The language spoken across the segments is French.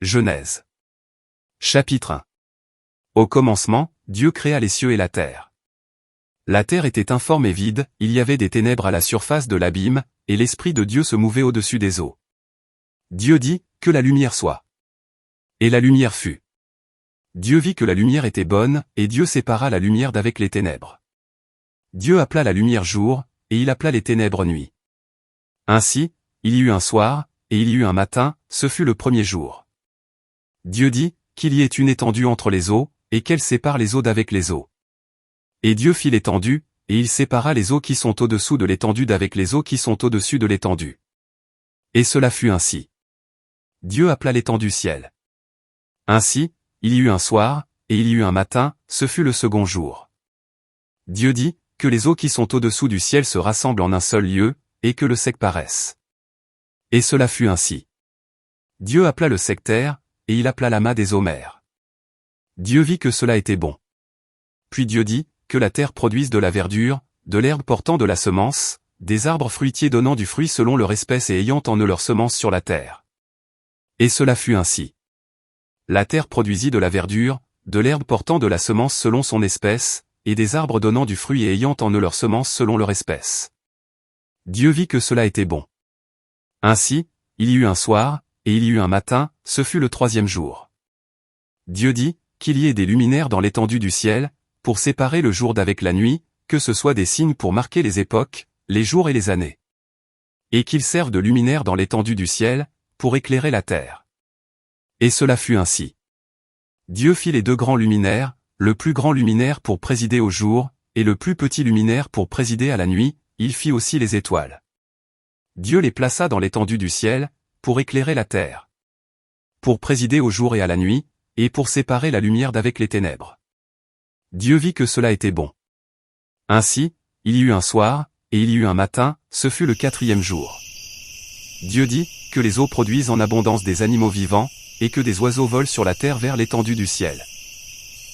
Genèse. Chapitre 1. Au commencement, Dieu créa les cieux et la terre. La terre était informe et vide, il y avait des ténèbres à la surface de l'abîme, et l'Esprit de Dieu se mouvait au-dessus des eaux. Dieu dit, que la lumière soit. Et la lumière fut. Dieu vit que la lumière était bonne, et Dieu sépara la lumière d'avec les ténèbres. Dieu appela la lumière jour, et il appela les ténèbres nuit. Ainsi, il y eut un soir, et il y eut un matin, ce fut le premier jour. Dieu dit, qu'il y ait une étendue entre les eaux, et qu'elle sépare les eaux d'avec les eaux. Et Dieu fit l'étendue, et il sépara les eaux qui sont au-dessous de l'étendue d'avec les eaux qui sont au-dessus de l'étendue. Et cela fut ainsi. Dieu appela l'étendue ciel. Ainsi, il y eut un soir, et il y eut un matin, ce fut le second jour. Dieu dit, que les eaux qui sont au-dessous du ciel se rassemblent en un seul lieu, et que le sec paraisse. Et cela fut ainsi. Dieu appela le sec terre, et il appela l'amas des eaux mers. Dieu vit que cela était bon. Puis Dieu dit, que la terre produise de la verdure, de l'herbe portant de la semence, des arbres fruitiers donnant du fruit selon leur espèce et ayant en eux leur semence sur la terre. Et cela fut ainsi. La terre produisit de la verdure, de l'herbe portant de la semence selon son espèce, et des arbres donnant du fruit et ayant en eux leur semence selon leur espèce. Dieu vit que cela était bon. Ainsi, il y eut un soir, et il y eut un matin, ce fut le troisième jour. Dieu dit, qu'il y ait des luminaires dans l'étendue du ciel, pour séparer le jour d'avec la nuit, que ce soit des signes pour marquer les époques, les jours et les années. Et qu'ils servent de luminaires dans l'étendue du ciel, pour éclairer la terre. Et cela fut ainsi. Dieu fit les deux grands luminaires, le plus grand luminaire pour présider au jour, et le plus petit luminaire pour présider à la nuit, il fit aussi les étoiles. Dieu les plaça dans l'étendue du ciel, pour éclairer la terre. Pour présider au jour et à la nuit, et pour séparer la lumière d'avec les ténèbres. Dieu vit que cela était bon. Ainsi, il y eut un soir, et il y eut un matin, ce fut le quatrième jour. Dieu dit, que les eaux produisent en abondance des animaux vivants, et que des oiseaux volent sur la terre vers l'étendue du ciel.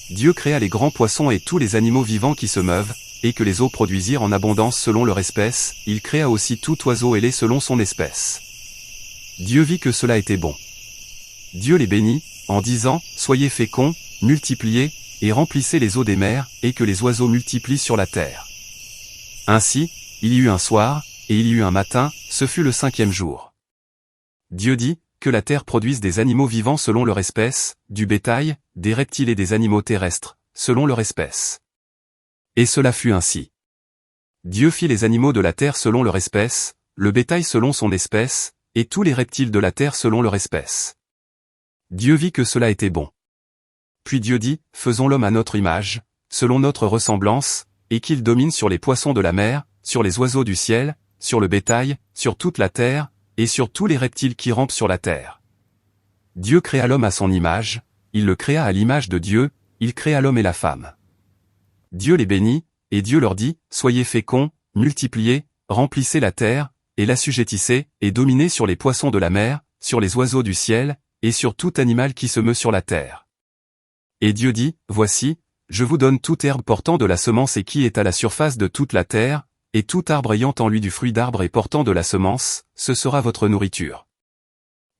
Dieu créa les grands poissons et tous les animaux vivants qui se meuvent, et que les eaux produisirent en abondance selon leur espèce, il créa aussi tout oiseau ailé selon son espèce. Dieu vit que cela était bon. Dieu les bénit, en disant, soyez féconds, multipliez, et remplissez les eaux des mers, et que les oiseaux multiplient sur la terre. Ainsi, il y eut un soir, et il y eut un matin, ce fut le cinquième jour. Dieu dit, que la terre produise des animaux vivants selon leur espèce, du bétail, des reptiles et des animaux terrestres, selon leur espèce. Et cela fut ainsi. Dieu fit les animaux de la terre selon leur espèce, le bétail selon son espèce, et tous les reptiles de la terre selon leur espèce. Dieu vit que cela était bon. Puis Dieu dit, faisons l'homme à notre image, selon notre ressemblance, et qu'il domine sur les poissons de la mer, sur les oiseaux du ciel, sur le bétail, sur toute la terre, et sur tous les reptiles qui rampent sur la terre. Dieu créa l'homme à son image, il le créa à l'image de Dieu, il créa l'homme et la femme. Dieu les bénit, et Dieu leur dit, soyez féconds, multipliez, remplissez la terre, et l'assujettissez, et dominez sur les poissons de la mer, sur les oiseaux du ciel, et sur tout animal qui se meut sur la terre. Et Dieu dit, voici, je vous donne toute herbe portant de la semence et qui est à la surface de toute la terre, et tout arbre ayant en lui du fruit d'arbre et portant de la semence, ce sera votre nourriture.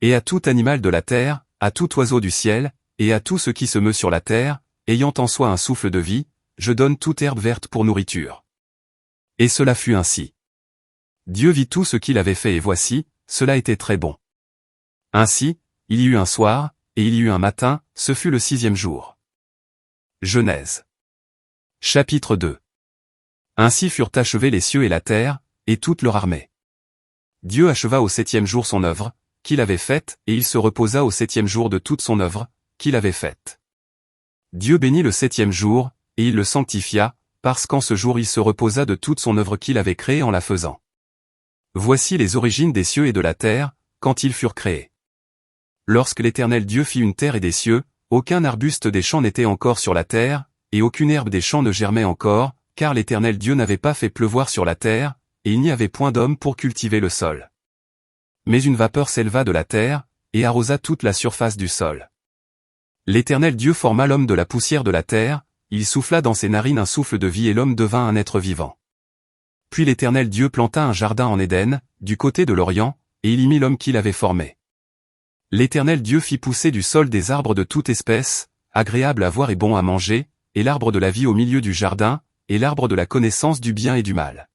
Et à tout animal de la terre, à tout oiseau du ciel, et à tout ce qui se meut sur la terre, ayant en soi un souffle de vie, je donne toute herbe verte pour nourriture. Et cela fut ainsi. Dieu vit tout ce qu'il avait fait et voici, cela était très bon. Ainsi, il y eut un soir, et il y eut un matin, ce fut le sixième jour. Genèse. Chapitre 2. Ainsi furent achevés les cieux et la terre, et toute leur armée. Dieu acheva au septième jour son œuvre, qu'il avait faite, et il se reposa au septième jour de toute son œuvre, qu'il avait faite. Dieu bénit le septième jour, et il le sanctifia, parce qu'en ce jour il se reposa de toute son œuvre qu'il avait créée en la faisant. Voici les origines des cieux et de la terre, quand ils furent créés. Lorsque l'Éternel Dieu fit une terre et des cieux, aucun arbuste des champs n'était encore sur la terre, et aucune herbe des champs ne germait encore, car l'Éternel Dieu n'avait pas fait pleuvoir sur la terre, et il n'y avait point d'homme pour cultiver le sol. Mais une vapeur s'éleva de la terre, et arrosa toute la surface du sol. L'Éternel Dieu forma l'homme de la poussière de la terre, il souffla dans ses narines un souffle de vie et l'homme devint un être vivant. Puis l'Éternel Dieu planta un jardin en Éden, du côté de l'Orient, et il y mit l'homme qu'il avait formé. L'Éternel Dieu fit pousser du sol des arbres de toute espèce, agréables à voir et bons à manger, et l'arbre de la vie au milieu du jardin, et l'arbre de la connaissance du bien et du mal.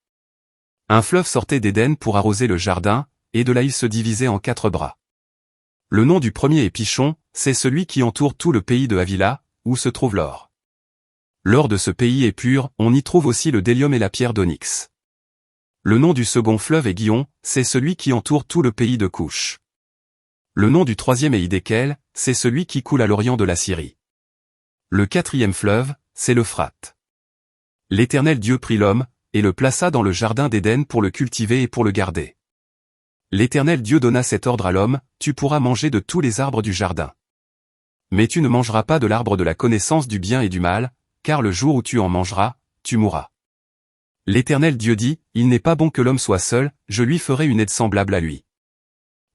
Un fleuve sortait d'Éden pour arroser le jardin, et de là il se divisait en 4 bras. Le nom du premier est Pishon, c'est celui qui entoure tout le pays de Havila, où se trouve l'or. L'or de ce pays est pur, on y trouve aussi le délium et la pierre d'onyx. Le nom du second fleuve est Gihon, c'est celui qui entoure tout le pays de Couche. Le nom du troisième est Hidékel, c'est celui qui coule à l'orient de la Syrie. Le quatrième fleuve, c'est l'Euphrate. L'Éternel Dieu prit l'homme, et le plaça dans le jardin d'Éden pour le cultiver et pour le garder. L'Éternel Dieu donna cet ordre à l'homme, tu pourras manger de tous les arbres du jardin. Mais tu ne mangeras pas de l'arbre de la connaissance du bien et du mal, car le jour où tu en mangeras, tu mourras. L'Éternel Dieu dit, il n'est pas bon que l'homme soit seul, je lui ferai une aide semblable à lui.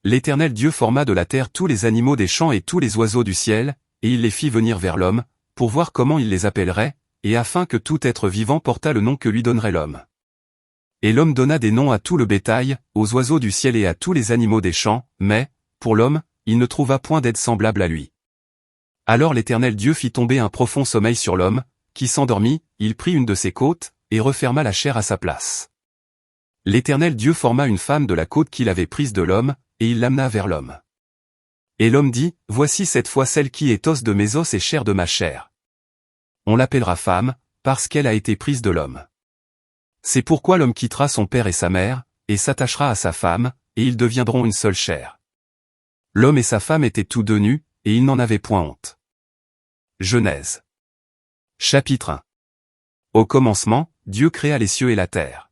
L'Éternel Dieu forma de la terre tous les animaux des champs et tous les oiseaux du ciel, et il les fit venir vers l'homme, pour voir comment il les appellerait, et afin que tout être vivant portât le nom que lui donnerait l'homme. Et l'homme donna des noms à tout le bétail, aux oiseaux du ciel et à tous les animaux des champs, mais, pour l'homme, il ne trouva point d'aide semblable à lui. Alors l'Éternel Dieu fit tomber un profond sommeil sur l'homme, qui s'endormit, il prit une de ses côtes, et referma la chair à sa place. L'Éternel Dieu forma une femme de la côte qu'il avait prise de l'homme, et il l'amena vers l'homme. Et l'homme dit, voici cette fois celle qui est os de mes os et chair de ma chair. On l'appellera femme, parce qu'elle a été prise de l'homme. C'est pourquoi l'homme quittera son père et sa mère, et s'attachera à sa femme, et ils deviendront une seule chair. L'homme et sa femme étaient tous deux nus, et ils n'en avaient point honte. Genèse. Chapitre 1. Au commencement, Dieu créa les cieux et la terre.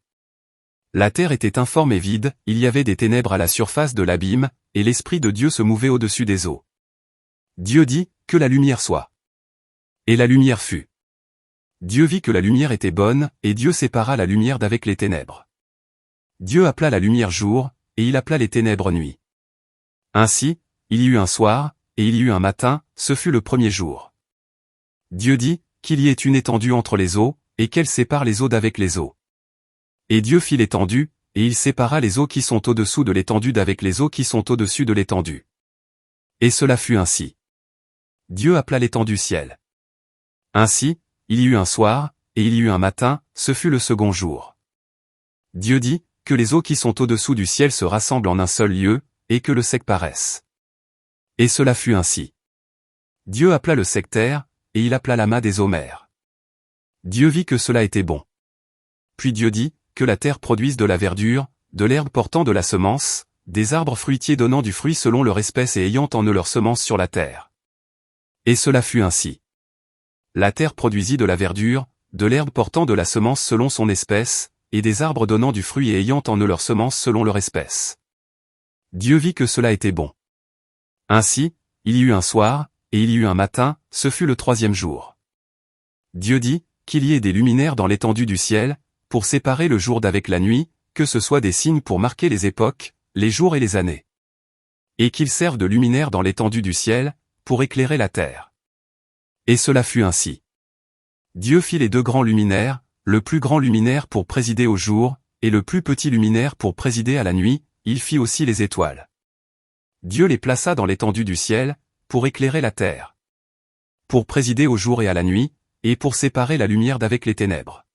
La terre était informe et vide, il y avait des ténèbres à la surface de l'abîme, et l'Esprit de Dieu se mouvait au-dessus des eaux. Dieu dit, que la lumière soit. Et la lumière fut. Dieu vit que la lumière était bonne, et Dieu sépara la lumière d'avec les ténèbres. Dieu appela la lumière jour, et il appela les ténèbres nuit. Ainsi, il y eut un soir, et il y eut un matin, ce fut le premier jour. Dieu dit, qu'il y ait une étendue entre les eaux, et qu'elle sépare les eaux d'avec les eaux. Et Dieu fit l'étendue, et il sépara les eaux qui sont au-dessous de l'étendue d'avec les eaux qui sont au-dessus de l'étendue. Et cela fut ainsi. Dieu appela l'étendue ciel. Ainsi, il y eut un soir, et il y eut un matin, ce fut le second jour. Dieu dit, que les eaux qui sont au-dessous du ciel se rassemblent en un seul lieu, et que le sec paraisse. Et cela fut ainsi. Dieu appela le sec terre, et il appela l'amas des eaux mers. Dieu vit que cela était bon. Puis Dieu dit, que la terre produise de la verdure, de l'herbe portant de la semence, des arbres fruitiers donnant du fruit selon leur espèce et ayant en eux leur semence sur la terre. Et cela fut ainsi. La terre produisit de la verdure, de l'herbe portant de la semence selon son espèce, et des arbres donnant du fruit et ayant en eux leur semence selon leur espèce. Dieu vit que cela était bon. Ainsi, il y eut un soir, et il y eut un matin, ce fut le troisième jour. Dieu dit, qu'il y ait des luminaires dans l'étendue du ciel, pour séparer le jour d'avec la nuit, que ce soit des signes pour marquer les époques, les jours et les années. Et qu'ils servent de luminaires dans l'étendue du ciel, pour éclairer la terre. Et cela fut ainsi. Dieu fit les 2 grands luminaires, le plus grand luminaire pour présider au jour, et le plus petit luminaire pour présider à la nuit, il fit aussi les étoiles. Dieu les plaça dans l'étendue du ciel, pour éclairer la terre. Pour présider au jour et à la nuit, et pour séparer la lumière d'avec les ténèbres.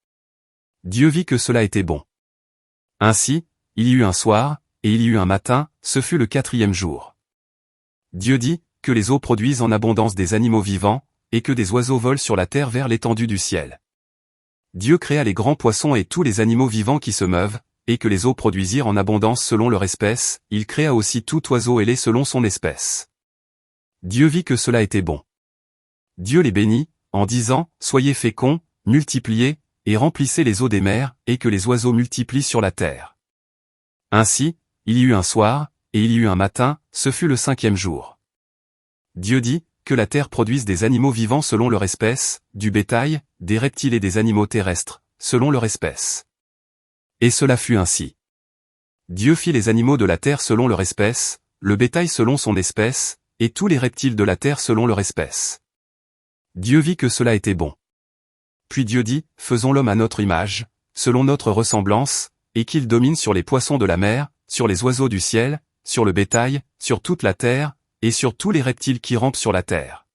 Dieu vit que cela était bon. Ainsi, il y eut un soir, et il y eut un matin, ce fut le 4e jour. Dieu dit, que les eaux produisent en abondance des animaux vivants, et que des oiseaux volent sur la terre vers l'étendue du ciel. Dieu créa les grands poissons et tous les animaux vivants qui se meuvent, et que les eaux produisirent en abondance selon leur espèce, il créa aussi tout oiseau ailé selon son espèce. Dieu vit que cela était bon. Dieu les bénit, en disant, soyez féconds, multipliez, et remplissez les eaux des mers, et que les oiseaux multiplient sur la terre. Ainsi, il y eut un soir, et il y eut un matin, ce fut le 5e jour. Dieu dit, que la terre produise des animaux vivants selon leur espèce, du bétail, des reptiles et des animaux terrestres, selon leur espèce. Et cela fut ainsi. Dieu fit les animaux de la terre selon leur espèce, le bétail selon son espèce, et tous les reptiles de la terre selon leur espèce. Dieu vit que cela était bon. Puis Dieu dit, faisons l'homme à notre image, selon notre ressemblance, et qu'il domine sur les poissons de la mer, sur les oiseaux du ciel, sur le bétail, sur toute la terre, et sur tous les reptiles qui rampent sur la terre.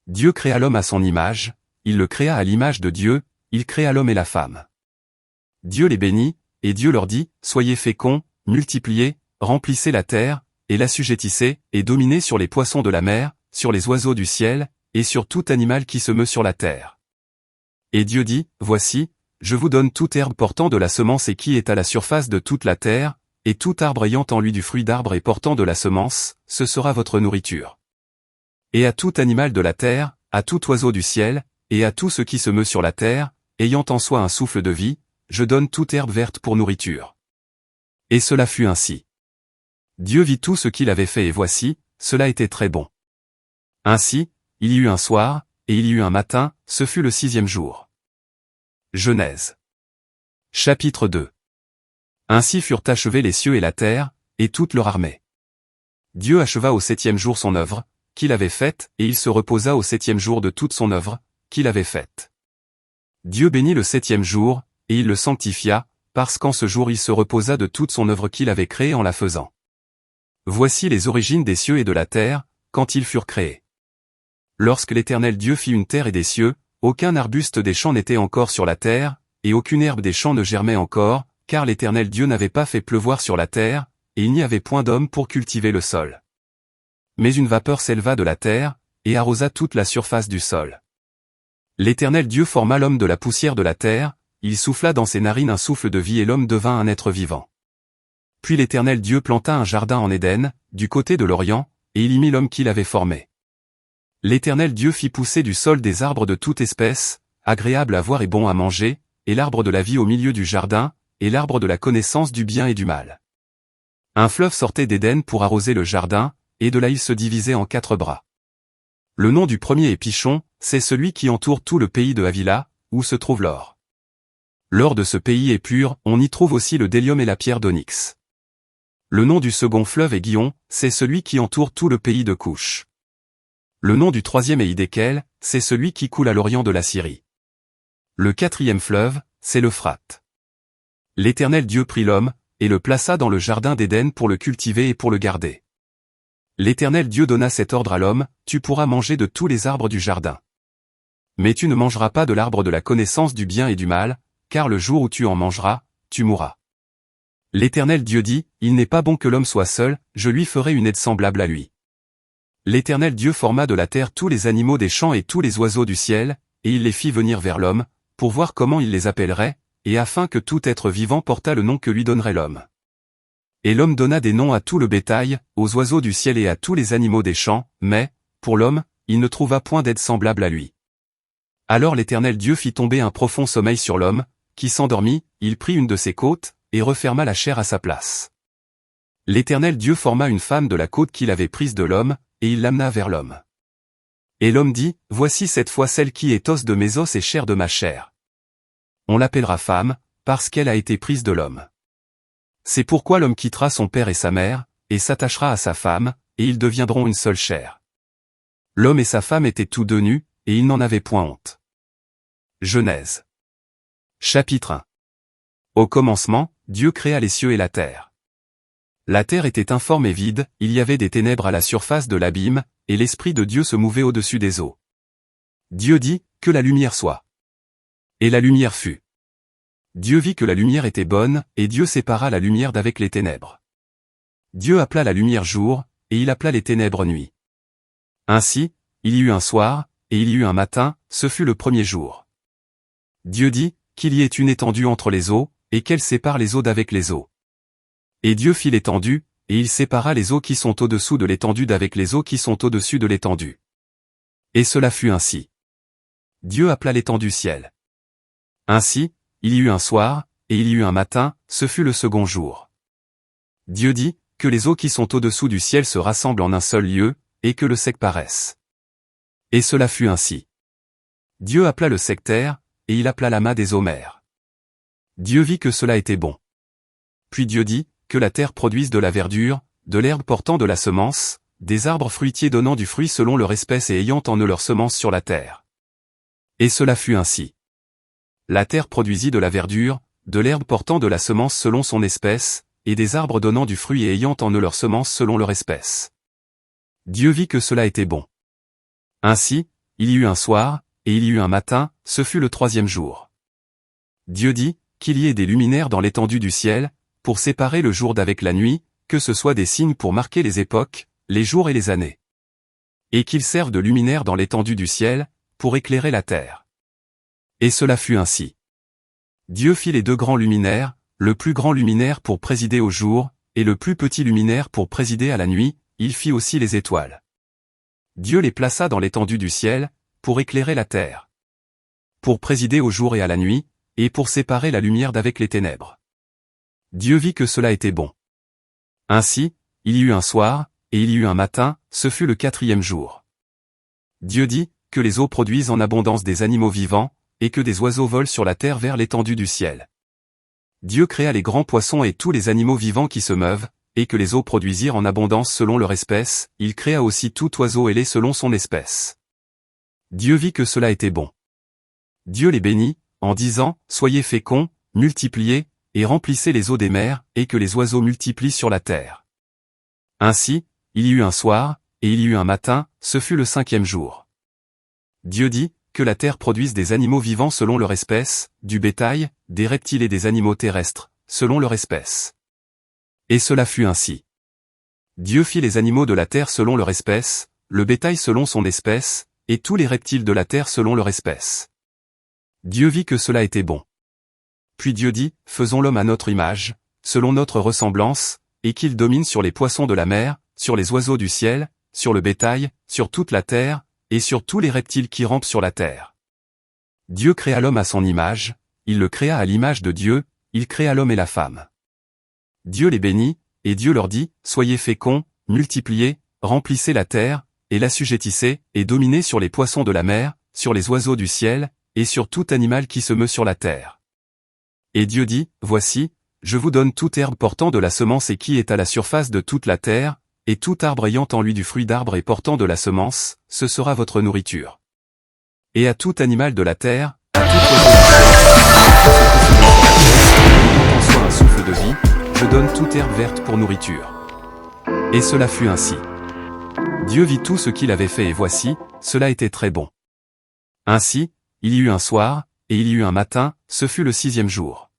Dieu créa l'homme à son image, il le créa à l'image de Dieu, il créa l'homme et la femme. Dieu les bénit, et Dieu leur dit, soyez féconds, multipliez, remplissez la terre, et l'assujettissez, et dominez sur les poissons de la mer, sur les oiseaux du ciel, et sur tout animal qui se meut sur la terre. Et Dieu dit, voici, je vous donne toute herbe portant de la semence et qui est à la surface de toute la terre, et tout arbre ayant en lui du fruit d'arbre et portant de la semence, ce sera votre nourriture. Et à tout animal de la terre, à tout oiseau du ciel, et à tout ce qui se meut sur la terre, ayant en soi un souffle de vie, je donne toute herbe verte pour nourriture. Et cela fut ainsi. Dieu vit tout ce qu'il avait fait et voici, cela était très bon. Ainsi, il y eut un soir, et il y eut un matin, ce fut le 6e jour. Genèse. Chapitre 2. Ainsi furent achevés les cieux et la terre, et toute leur armée. Dieu acheva au 7e jour son œuvre, qu'il avait faite, et il se reposa au 7e jour de toute son œuvre, qu'il avait faite. Dieu bénit le 7e jour, et il le sanctifia, parce qu'en ce jour il se reposa de toute son œuvre qu'il avait créée en la faisant. Voici les origines des cieux et de la terre, quand ils furent créés. Lorsque l'Éternel Dieu fit une terre et des cieux, aucun arbuste des champs n'était encore sur la terre, et aucune herbe des champs ne germait encore, car l'Éternel Dieu n'avait pas fait pleuvoir sur la terre, et il n'y avait point d'homme pour cultiver le sol. Mais une vapeur s'éleva de la terre, et arrosa toute la surface du sol. L'Éternel Dieu forma l'homme de la poussière de la terre, il souffla dans ses narines un souffle de vie et l'homme devint un être vivant. Puis l'Éternel Dieu planta un jardin en Éden, du côté de l'Orient, et il y mit l'homme qu'il avait formé. L'Éternel Dieu fit pousser du sol des arbres de toute espèce, agréables à voir et bons à manger, et l'arbre de la vie au milieu du jardin, et l'arbre de la connaissance du bien et du mal. Un fleuve sortait d'Éden pour arroser le jardin, et de là il se divisait en 4 bras. Le nom du premier est Pichon, c'est celui qui entoure tout le pays de Havila, où se trouve l'or. L'or de ce pays est pur, on y trouve aussi le délium et la pierre d'onyx. Le nom du second fleuve est Guion, c'est celui qui entoure tout le pays de Couche. Le nom du troisième est Hidékel, c'est celui qui coule à l'orient de la Syrie. Le 4e fleuve, c'est l'Euphrate. L'Éternel Dieu prit l'homme, et le plaça dans le jardin d'Éden pour le cultiver et pour le garder. L'Éternel Dieu donna cet ordre à l'homme, tu pourras manger de tous les arbres du jardin. Mais tu ne mangeras pas de l'arbre de la connaissance du bien et du mal, car le jour où tu en mangeras, tu mourras. L'Éternel Dieu dit, il n'est pas bon que l'homme soit seul, je lui ferai une aide semblable à lui. L'Éternel Dieu forma de la terre tous les animaux des champs et tous les oiseaux du ciel, et il les fit venir vers l'homme, pour voir comment il les appellerait, et afin que tout être vivant portât le nom que lui donnerait l'homme. Et l'homme donna des noms à tout le bétail, aux oiseaux du ciel et à tous les animaux des champs, mais, pour l'homme, il ne trouva point d'aide semblable à lui. Alors l'Éternel Dieu fit tomber un profond sommeil sur l'homme, qui s'endormit, il prit une de ses côtes, et referma la chair à sa place. L'Éternel Dieu forma une femme de la côte qu'il avait prise de l'homme, et il l'amena vers l'homme. Et l'homme dit, voici cette fois celle qui est os de mes os et chair de ma chair. On l'appellera femme, parce qu'elle a été prise de l'homme. C'est pourquoi l'homme quittera son père et sa mère, et s'attachera à sa femme, et ils deviendront une seule chair. L'homme et sa femme étaient tous deux nus, et ils n'en avaient point honte. Genèse. Chapitre 1. Au commencement, Dieu créa les cieux et la terre. La terre était informe et vide, il y avait des ténèbres à la surface de l'abîme, et l'Esprit de Dieu se mouvait au-dessus des eaux. Dieu dit, que la lumière soit. Et la lumière fut. Dieu vit que la lumière était bonne, et Dieu sépara la lumière d'avec les ténèbres. Dieu appela la lumière jour, et il appela les ténèbres nuit. Ainsi, il y eut un soir, et il y eut un matin, ce fut le 1er jour. Dieu dit, qu'il y ait une étendue entre les eaux, et qu'elle sépare les eaux d'avec les eaux. Et Dieu fit l'étendue, et il sépara les eaux qui sont au-dessous de l'étendue d'avec les eaux qui sont au-dessus de l'étendue. Et cela fut ainsi. Dieu appela l'étendue ciel. Ainsi, il y eut un soir, et il y eut un matin, ce fut le 2e jour. Dieu dit, que les eaux qui sont au-dessous du ciel se rassemblent en un seul lieu, et que le sec paraisse. Et cela fut ainsi. Dieu appela le sec terre, et il appela l'amas des eaux mers. Dieu vit que cela était bon. Puis Dieu dit, que la terre produise de la verdure, de l'herbe portant de la semence, des arbres fruitiers donnant du fruit selon leur espèce et ayant en eux leur semence sur la terre. Et cela fut ainsi. La terre produisit de la verdure, de l'herbe portant de la semence selon son espèce, et des arbres donnant du fruit et ayant en eux leur semence selon leur espèce. Dieu vit que cela était bon. Ainsi, il y eut un soir, et il y eut un matin, ce fut le troisième jour. Dieu dit, qu'il y ait des luminaires dans l'étendue du ciel, pour séparer le jour d'avec la nuit, que ce soit des signes pour marquer les époques, les jours et les années. Et qu'ils servent de luminaires dans l'étendue du ciel, pour éclairer la terre. Et cela fut ainsi. Dieu fit les deux grands luminaires, le plus grand luminaire pour présider au jour, et le plus petit luminaire pour présider à la nuit, il fit aussi les étoiles. Dieu les plaça dans l'étendue du ciel, pour éclairer la terre. Pour présider au jour et à la nuit, et pour séparer la lumière d'avec les ténèbres. Dieu vit que cela était bon. Ainsi, il y eut un soir, et il y eut un matin, ce fut le quatrième jour. Dieu dit, que les eaux produisent en abondance des animaux vivants, et que des oiseaux volent sur la terre vers l'étendue du ciel. Dieu créa les grands poissons et tous les animaux vivants qui se meuvent, et que les eaux produisirent en abondance selon leur espèce, il créa aussi tout oiseau ailé selon son espèce. Dieu vit que cela était bon. Dieu les bénit, en disant, soyez féconds, multipliez, et remplissez les eaux des mers, et que les oiseaux multiplient sur la terre. Ainsi, il y eut un soir, et il y eut un matin, ce fut le cinquième jour. Dieu dit, que la terre produise des animaux vivants selon leur espèce, du bétail, des reptiles et des animaux terrestres, selon leur espèce. Et cela fut ainsi. Dieu fit les animaux de la terre selon leur espèce, le bétail selon son espèce, et tous les reptiles de la terre selon leur espèce. Dieu vit que cela était bon. Puis Dieu dit, faisons l'homme à notre image, selon notre ressemblance, et qu'il domine sur les poissons de la mer, sur les oiseaux du ciel, sur le bétail, sur toute la terre, et sur tous les reptiles qui rampent sur la terre. Dieu créa l'homme à son image, il le créa à l'image de Dieu, il créa l'homme et la femme. Dieu les bénit, et Dieu leur dit, soyez féconds, multipliez, remplissez la terre, et l'assujettissez, et dominez sur les poissons de la mer, sur les oiseaux du ciel, et sur tout animal qui se meut sur la terre. Et Dieu dit, voici, je vous donne toute herbe portant de la semence et qui est à la surface de toute la terre, et tout arbre ayant en lui du fruit d'arbre et portant de la semence, ce sera votre nourriture. Et à tout animal de la terre, à tout oiseau, en soit un souffle de vie, je donne toute herbe verte pour nourriture. Et cela fut ainsi. Dieu vit tout ce qu'il avait fait et voici, cela était très bon. Ainsi, il y eut un soir, et il y eut un matin, ce fut le sixième jour.